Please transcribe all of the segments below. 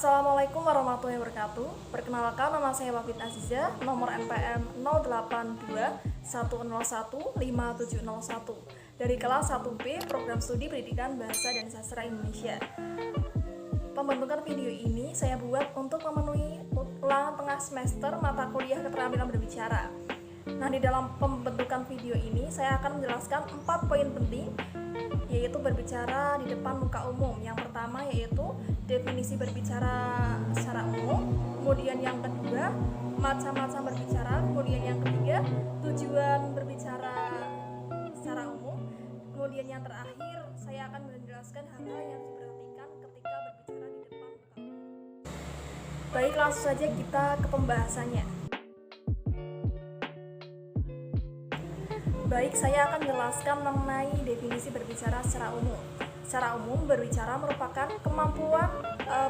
Assalamualaikum warahmatullahi wabarakatuh. Perkenalkan, nama saya Wafid Aziza, nomor NPM 0821015701 dari kelas 1B Program Studi Pendidikan Bahasa dan Sastra Indonesia. Pembentukan video ini saya buat untuk memenuhi ulangan tengah semester mata kuliah keterampilan berbicara. Nah, di dalam pembentukan video ini saya akan menjelaskan 4 poin penting, yaitu berbicara di depan muka umum. Yang pertama yaitu definisi berbicara secara umum, kemudian yang kedua macam-macam berbicara, kemudian yang ketiga tujuan berbicara secara umum, kemudian yang terakhir saya akan menjelaskan hal-hal yang harus diperhatikan ketika berbicara di depan muka umum. Baik, langsung saja kita ke pembahasannya. Baik, saya akan menjelaskan mengenai definisi berbicara secara umum. Secara umum, berbicara merupakan kemampuan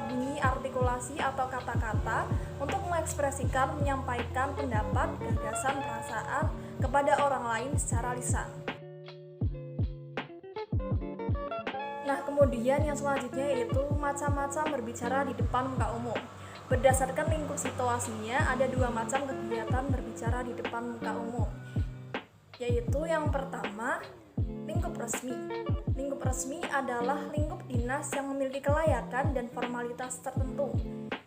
bunyi artikulasi atau kata-kata untuk mengekspresikan, menyampaikan pendapat, gagasan, perasaan kepada orang lain secara lisan. Nah, kemudian yang selanjutnya yaitu macam-macam berbicara di depan muka umum. Berdasarkan lingkup situasinya, ada 2 macam kegiatan berbicara di depan muka umum, yaitu yang pertama, lingkup resmi. Lingkup resmi adalah lingkup dinas yang memiliki kelayakan dan formalitas tertentu.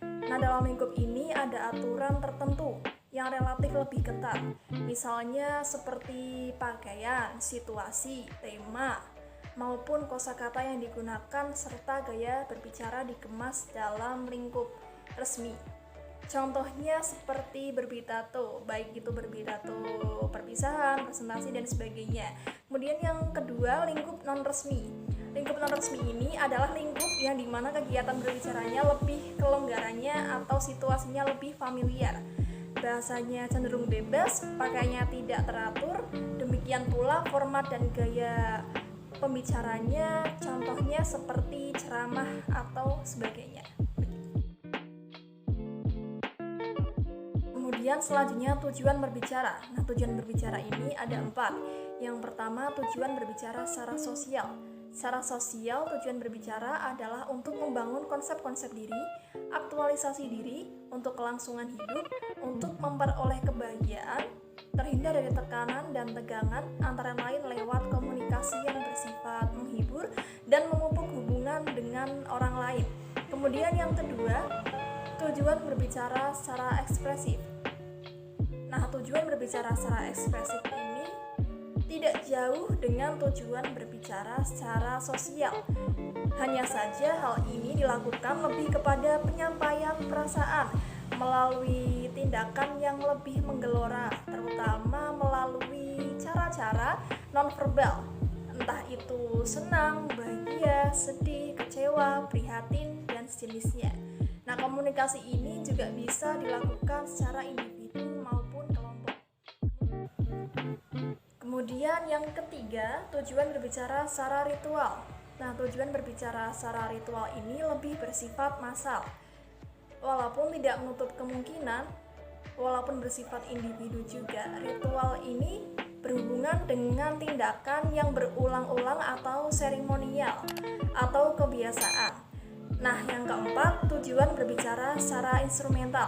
Nah, dalam lingkup ini ada aturan tertentu yang relatif lebih ketat, misalnya seperti pakaian, situasi, tema, maupun kosakata yang digunakan serta gaya berbicara dikemas dalam lingkup resmi. Contohnya seperti berpidato, baik itu berpidato perpisahan, presentasi, dan sebagainya. Kemudian yang kedua, lingkup non-resmi. Lingkup non-resmi ini adalah lingkup yang dimana kegiatan berbicaranya lebih kelonggarannya atau situasinya lebih familiar. Bahasanya cenderung bebas, pakaiannya tidak teratur, demikian pula format dan gaya pembicaranya, contohnya seperti ceramah atau sebagainya. Kemudian selanjutnya tujuan berbicara. Nah, tujuan berbicara ini ada 4. Yang pertama, tujuan berbicara secara sosial. Secara sosial, tujuan berbicara adalah untuk membangun konsep-konsep diri, aktualisasi diri, untuk kelangsungan hidup, untuk memperoleh kebahagiaan, terhindar dari tekanan dan tegangan, antara lain lewat komunikasi yang bersifat menghibur dan memupuk hubungan dengan orang lain. Kemudian yang kedua, tujuan berbicara secara ekspresif. Nah, tujuan berbicara secara ekspresif ini tidak jauh dengan tujuan berbicara secara sosial. Hanya saja hal ini dilakukan lebih kepada penyampaian perasaan melalui tindakan yang lebih menggelora, terutama melalui cara-cara nonverbal, entah itu senang, bahagia, sedih, kecewa, prihatin, dan sejenisnya. Nah, komunikasi ini juga bisa dilakukan secara individu maupun kelompok. Kemudian yang ketiga, tujuan berbicara secara ritual. Nah, tujuan berbicara secara ritual ini lebih bersifat massal. Walaupun tidak menutup kemungkinan, walaupun bersifat individu juga, ritual ini berhubungan dengan tindakan yang berulang-ulang atau seremonial atau kebiasaan. Nah, yang keempat, tujuan berbicara secara instrumental,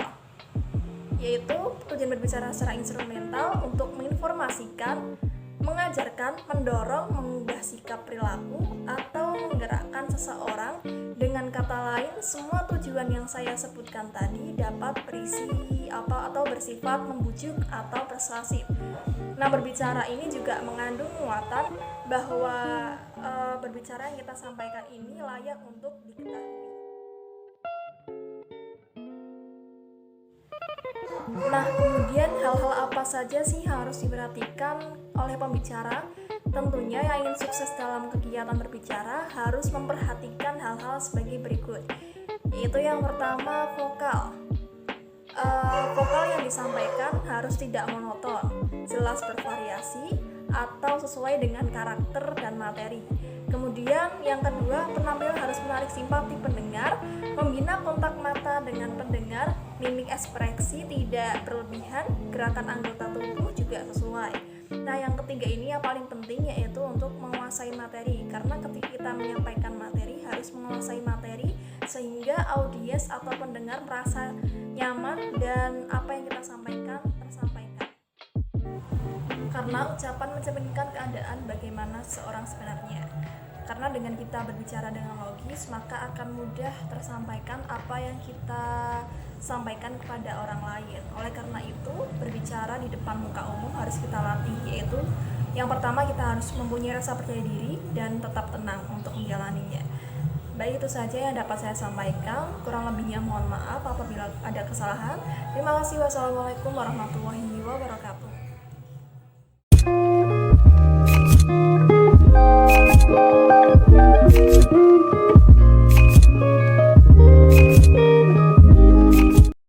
yaitu tujuan berbicara secara instrumental untuk menginformasikan, mengajarkan, mendorong, mengubah sikap perilaku, atau menggerakkan seseorang. Dengan kata lain, semua tujuan yang saya sebutkan tadi dapat berisi atau bersifat membujuk atau persuasif. Nah, berbicara ini juga mengandung muatan bahwa berbicara yang kita sampaikan ini layak untuk diketahui. Nah, kemudian hal-hal apa saja sih harus diperhatikan oleh pembicara? Tentunya yang ingin sukses dalam kegiatan berbicara harus memperhatikan hal-hal sebagai berikut, yaitu yang pertama, vokal. Vokal yang disampaikan harus tidak monoton, jelas bervariasi, atau sesuai dengan karakter dan materi. Kemudian yang kedua, penampilan harus menarik simpati pendengar, membina kontak mata dengan pendengar, mimik ekspresi tidak berlebihan, gerakan anggota tubuh juga sesuai. Nah, yang ketiga ini yang paling penting, yaitu untuk menguasai materi, karena ketika kita menyampaikan materi harus menguasai materi sehingga audiens atau pendengar merasa nyaman dan apa yang kita sampaikan tersampaikan. Karena ucapan mencerminkan keadaan bagaimana seorang sebenarnya. Karena dengan kita berbicara dengan logis, maka akan mudah tersampaikan apa yang kita sampaikan kepada orang lain. Oleh karena itu, berbicara di depan muka umum harus kita latih, yaitu yang pertama kita harus mempunyai rasa percaya diri dan tetap tenang untuk menjalaninya. Baik, itu saja yang dapat saya sampaikan. Kurang lebihnya mohon maaf apabila ada kesalahan. Terima kasih. Wassalamualaikum warahmatullahi wabarakatuh.